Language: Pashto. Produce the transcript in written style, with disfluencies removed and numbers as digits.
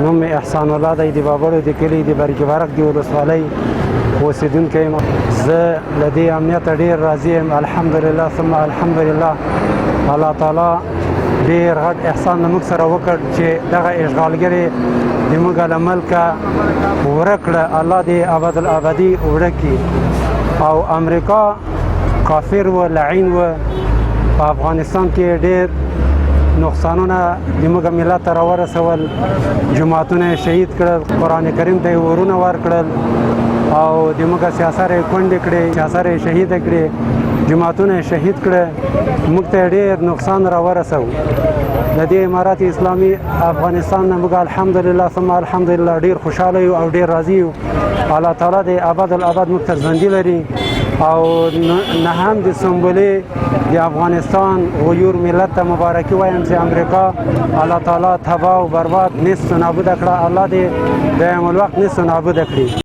نوم مې احسان الله دی، د بابړو د کلي د برګبرک د ولسوالۍ اوسېدونکی یم. زه له دې امنیته ډېر راضي یم. الحمدلله ثم الحمدلله. الله تعالی ډېر غټ احسان له موږ سره وکړ چې دغه اشغالګر یې د موږ له ملکه ورک کړه. الله دې ابدالابدي ورک کړي. او امریکا کافر و، لعین و. په افغانستان کې ډېر نقصانونه د موږ ملت ته راورسول. جماعتونه یې شهید کړل، قرآن کریم ته یې ورونه ورکړل او د موږ سیاسر یې کونډې کړې، سیاسر یې شهیده کړې، جماعتونه یې شهید کړه. موږ ته ډېر نقصان راورسو. د دې امارت اسلامي افغانستان نه موږ الحمدلله ثم الحمدلله ډېر خوشحاله یو او ډېر راضي یو. الله تعالی دې ابدالابد موږ ته ژوندي لري او نه هم د سنبلې د افغانستان غیور ملت ته مبارکي وایم چې امریکا الله تعالی تباه او برباد نیست و نابوده کړه. الله دې دایم الوقت نیست و نابوده کړي.